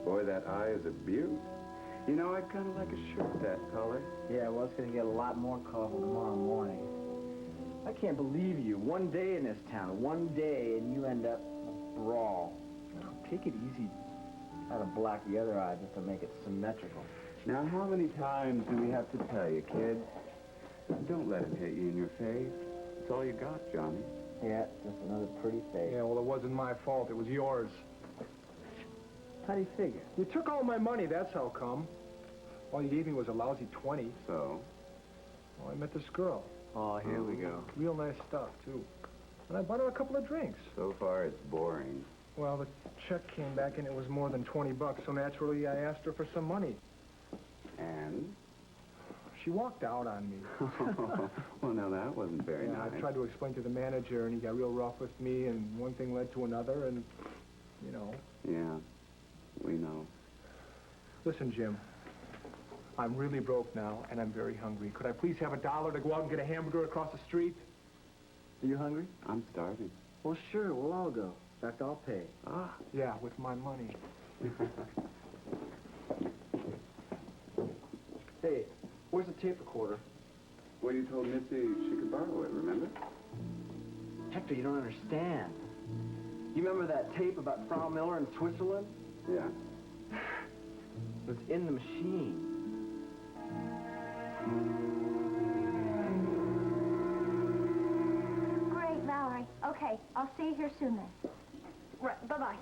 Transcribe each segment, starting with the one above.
Boy, that eye is a beaut. You know, I'd kind of like a shirt that color. Yeah, well, it's going to get a lot more colorful tomorrow morning. I can't believe you. One day in this town, one day, and you end up a brawl. Oh, take it easy. Try to black the other eye just to make it symmetrical. Now, how many times do we have to tell you, kid? Don't let it hit you in your face. It's all you got, Johnny. Yeah, just another pretty face. Yeah, well, it wasn't my fault. It was yours. How do you figure? You took all my money, that's how come. All you gave me was a lousy 20. So? Well, I met this girl. Oh, here we go. Real nice stuff, too. And I bought her a couple of drinks. So far, it's boring. Well, the check came back and it was more than 20 bucks, so naturally I asked her for some money. And? She walked out on me. Well, now that wasn't very nice. I tried to explain to the manager, and he got real rough with me, and one thing led to another, and, you know. Yeah, we know. Listen, Jim, I'm really broke now, and I'm very hungry. Could I please have $1 to go out and get a hamburger across the street? Are you hungry? I'm starving. Well, sure, we'll all go. In fact, I'll pay. Ah. Yeah, with my money. Hey, where's the tape recorder? Well, you told Mitzi she could borrow it, remember? Hector, you don't understand. You remember that tape about Frau Miller in Switzerland? Yeah. It was in the machine. Great, Valerie. Okay, I'll see you here soon then. Right, bye-bye.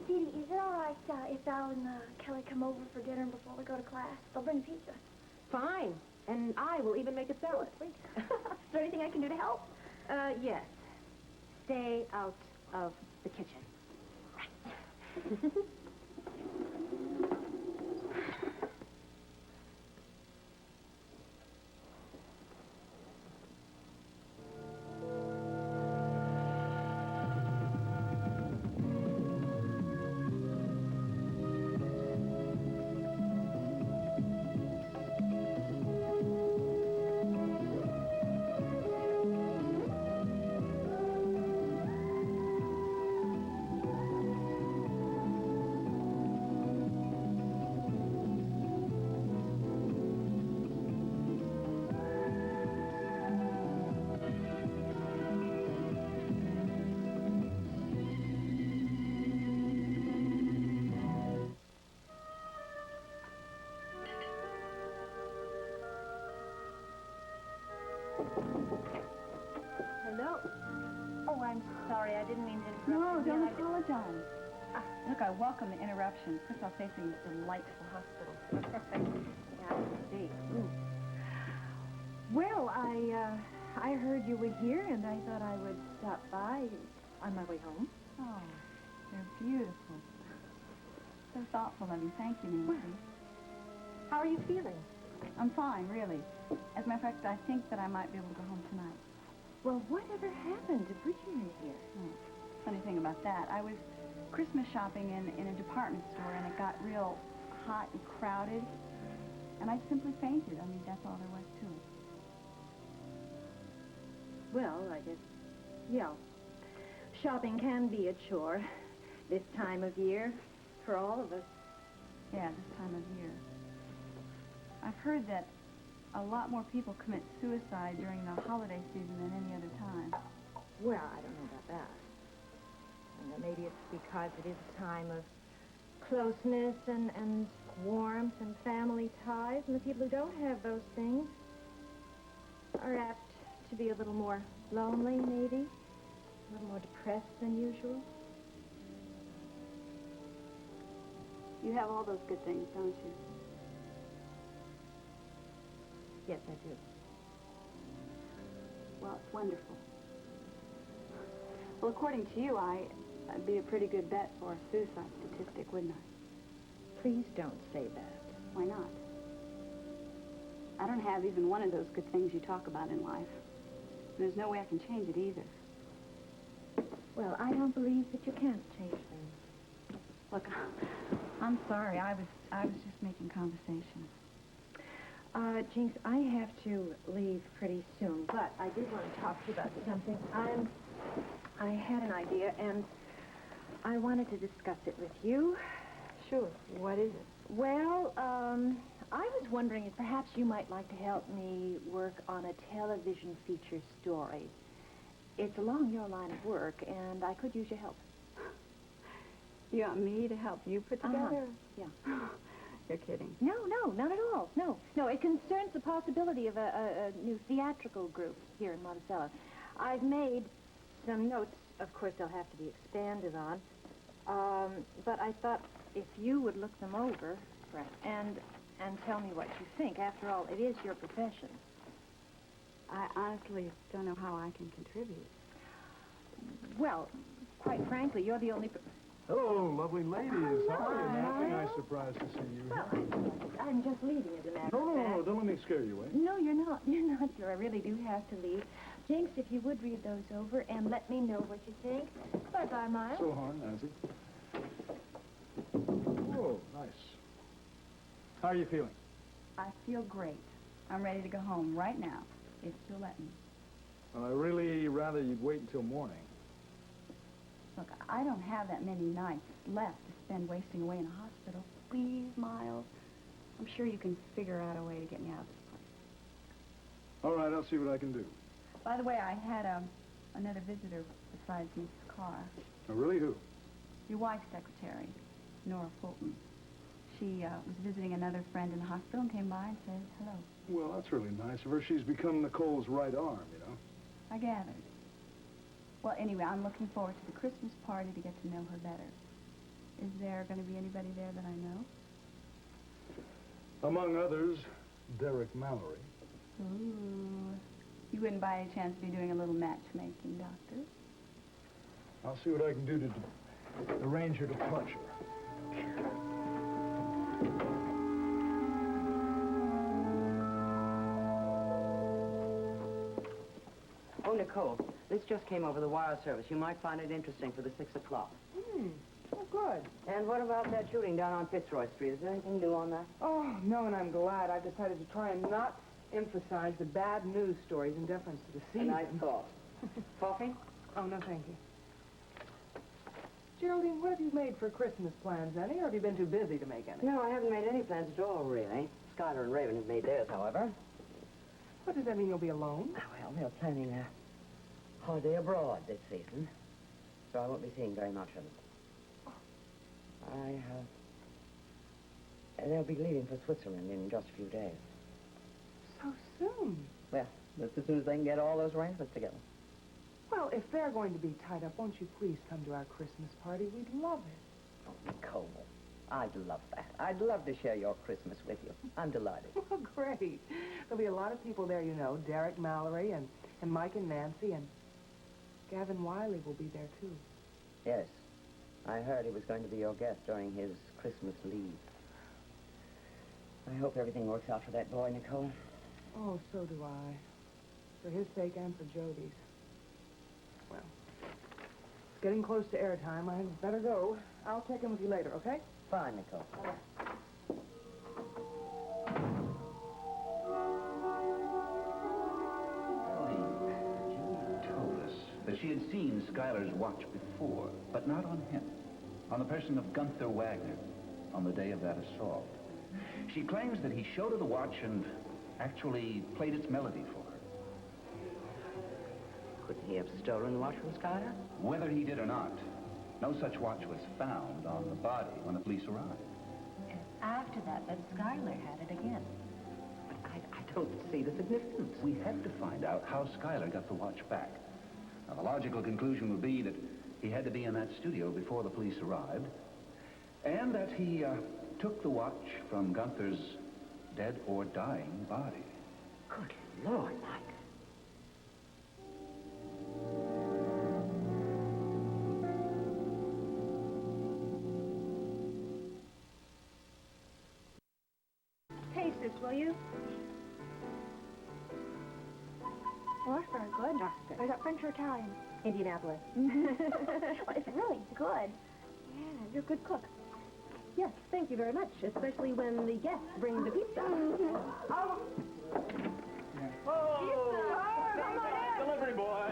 Didi, is it all right if Val and Kelly come over for dinner before we go to class? They'll bring pizza. Fine. And I will even make a salad. Is there anything I can do to help? Yes. Stay out of the kitchen. No, don't apologize. Look, I welcome the interruption. First, I'll face this delightful hospital. Yeah, indeed. Well, I heard you were here, and I thought I would stop by on my way home. Oh, they're beautiful. So thoughtful of you. Thank you, Nancy. How are you feeling? I'm fine, really. As a matter of fact, I think that I might be able to go home tonight. Well, whatever happened to Bridget in here? Oh, funny thing about that, I was Christmas shopping in a department store, and it got real hot and crowded, and I simply fainted. I mean, that's all there was to it. Well, I guess, yeah. Shopping can be a chore this time of year for all of us. Yeah, this time of year. I've heard that a lot more people commit suicide during the holiday season than any other time. Well, I don't know about that. And maybe it's because it is a time of closeness and warmth and family ties, and the people who don't have those things are apt to be a little more lonely, maybe, a little more depressed than usual. You have all those good things, don't you? Yes, I do. Well, it's wonderful. Well, according to you, I'd be a pretty good bet for a suicide statistic, wouldn't I? Please don't say that. Why not? I don't have even one of those good things you talk about in life. And there's no way I can change it either. Well, I don't believe that you can't change things. Look, I'm sorry. I was just making conversation. Jinx, I have to leave pretty soon, but I did want to talk to you about something. I had an idea, and I wanted to discuss it with you. Sure. What is it? Well, I was wondering if perhaps you might like to help me work on a television feature story. It's along your line of work, and I could use your help. You want me to help you put together? Yeah. You're kidding. No, not at all. No, it concerns the possibility of a new theatrical group here in Monticello. I've made some notes. Of course, they'll have to be expanded on. But I thought if you would look them over, right, and tell me what you think. After all, it is your profession. I honestly don't know how I can contribute. Well, quite frankly, you're the only... Hello, lovely ladies. How are you? Hi. Nothing nice surprised to see you Well, here. I'm just leaving, as a matter of No, fact. don't let me scare you, eh? No, you're not. You're not, sir. I really do have to leave. Jinx, if you would read those over and let me know what you think. Bye-bye, Miles. So hard, Nancy. Oh, nice. How are you feeling? I feel great. I'm ready to go home right now, if you'll let me. Well, I really rather you'd wait until morning. Look, I don't have that many nights left to spend wasting away in a hospital. Please, Miles. I'm sure you can figure out a way to get me out of this place. All right, I'll see what I can do. By the way, I had another visitor besides Miss Carr. Oh, really? Who? Your wife's secretary, Nora Fulton. She was visiting another friend in the hospital and came by and said hello. Well, that's really nice of her. She's become Nicole's right arm, you know. I gathered. Well, anyway, I'm looking forward to the Christmas party to get to know her better. Is there going to be anybody there that I know? Among others, Derek Mallory. Ooh. You wouldn't by any chance be doing a little matchmaking, Doctor? I'll see what I can do to arrange her departure. Oh, Nicole, this just came over the wire service. You might find it interesting for the 6 o'clock. Oh, good. And what about that shooting down on Fitzroy Street? Is there anything new on that? Oh, no, and I'm glad. I've decided to try and not emphasize the bad news stories in deference to the A season. nice thought. Coffee? Oh, no, thank you. Geraldine, what have you made for Christmas plans, any, or have you been too busy to make any? No, I haven't made any plans at all, really. Skylar and Raven have made theirs, however. What, does that mean you'll be alone? Oh, well, they're planning a holiday abroad this season, so I won't be seeing very much of them. They'll be leaving for Switzerland in just a few days. So soon? Well, just as soon as they can get all those arrangements together. Well, if they're going to be tied up, won't you please come to our Christmas party? We'd love it. Oh, Nicole, I'd love that. I'd love to share your Christmas with you. I'm delighted. Oh, great. There'll be a lot of people there, you know. Derek Mallory and Mike and Nancy, and Gavin Wiley will be there, too. Yes. I heard he was going to be your guest during his Christmas leave. I hope everything works out for that boy, Nicole. Oh, so do I. For his sake and for Jody's. Well, it's getting close to airtime. I'd better go. I'll check in with you later, okay? Fine, Nicole. Judy told us that she had seen Schuyler's watch before, but not on him. On the person of Gunther Wagner, on the day of that assault. She claims that he showed her the watch and actually played its melody for her. Couldn't he have stolen the watch from Schuyler? Whether he did or not, no such watch was found on the body when the police arrived. After that Schuyler had it again. But I don't see the significance. We had to find out how Schuyler got the watch back. Now, the logical conclusion would be that he had to be in that studio before the police arrived, and that he took the watch from Gunther's dead or dying body. Good Lord, Mike. Taste this, will you? Well, that's very good. Is that French or Italian? Indianapolis. Well, it's really good. Yeah, you're a good cook. Yes, thank you very much, especially when the guests bring the pizza. Delivery boy!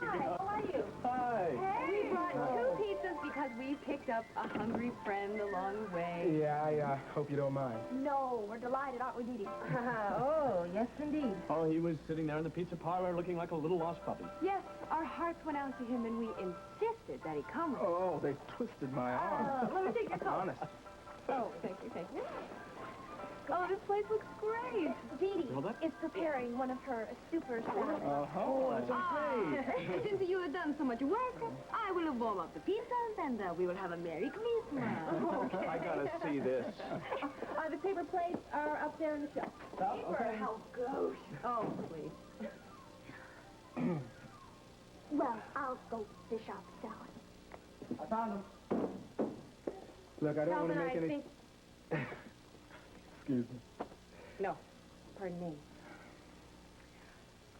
Hi, how are you? Hi! We brought 2 pizzas because we picked up a hungry friend along the way. Yeah, I hope you don't mind. No, we're delighted, aren't we, Didi? Oh, yes, indeed. Oh, he was sitting there in the pizza parlor looking like a little lost puppy. Yes, our hearts went out to him and we insisted that he come with us. Oh, they twisted my arm. Let me take your coat. Honest. Oh, thank you, thank you. Oh, this place looks great. Didi Well, that- is preparing one of her super salads. Oh, that's okay. Since you have done so much work, I will warm up the pizzas and we will have a Merry Christmas. I gotta see this. The paper plates are up there in the shelf. Okay. How gosh. Oh, please. Well, I'll go fish out the salad. I found him. Look, I don't want Calvin, to make I any... think... Excuse me. No, pardon me.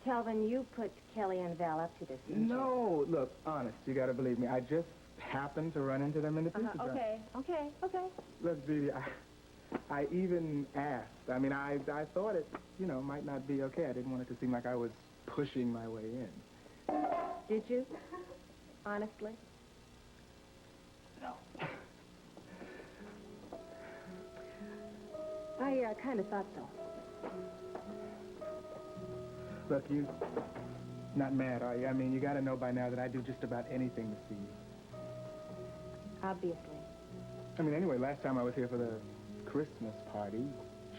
Calvin, you put Kelly and Val up to this, didn't you? No, look, honest, you got to believe me. I just happened to run into them in the pizza joint. Okay. Look, Didi, I even asked. I mean, I thought it, might not be okay. I didn't want it to seem like I was pushing my way in. Did you? Honestly? No. I kind of thought so. Look, you not mad, are you? I mean, you got to know by now that I do just about anything to see you. Obviously. I mean, anyway, last time I was here for the Christmas party,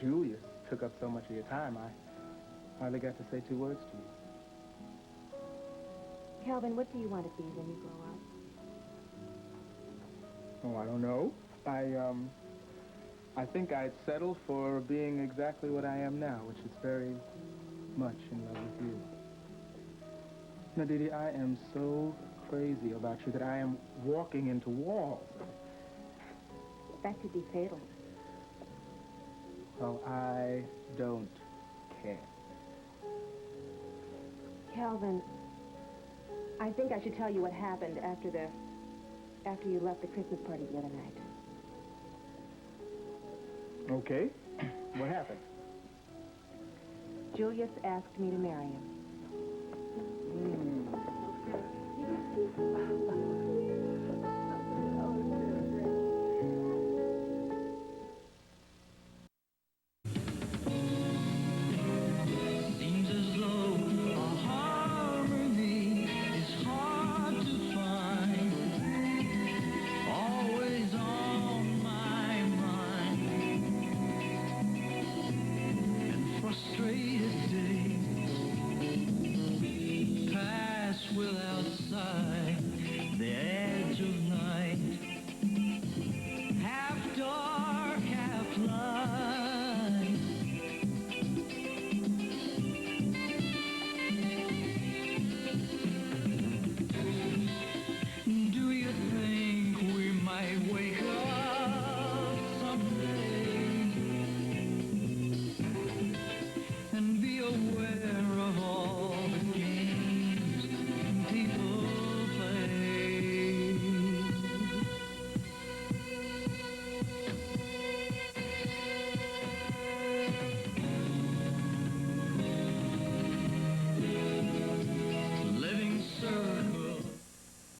Julius took up so much of your time, I hardly got to say 2 words to you. Calvin, what do you want to be when you grow up? Oh, I don't know. I think I'd settle for being exactly what I am now, which is very much in love with you. Now, Didi, I am so crazy about you that I am walking into walls. That could be fatal. Well, I don't care. Calvin, I think I should tell you what happened after you left the Christmas party the other night. Okay. What happened? Julius asked me to marry him.